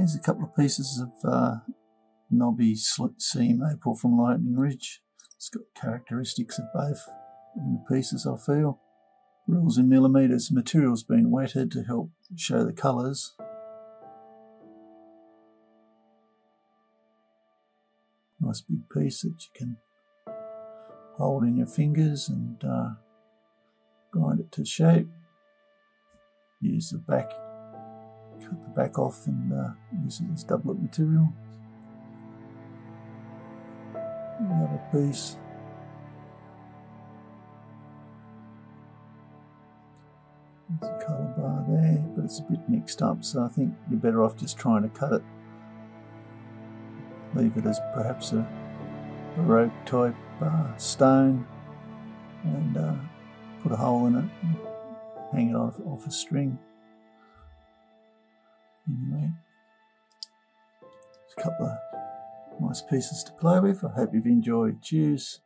Here's a couple of pieces of knobby seam opal from Lightning Ridge. It's got characteristics of both in the pieces, I feel. Rules in millimetres. Material's been wetted to help show the colours. Nice big piece that you can hold in your fingers and grind it to shape. Use the back, cut the back off and use it as doublet material. Another piece. There's a colour bar there, but it's a bit mixed up, so I think you're better off just trying to cut it. Leave it as perhaps a Baroque type stone and put a hole in it and hang it off a string. Anyway, there's a couple of nice pieces to play with. I hope you've enjoyed. Cheers.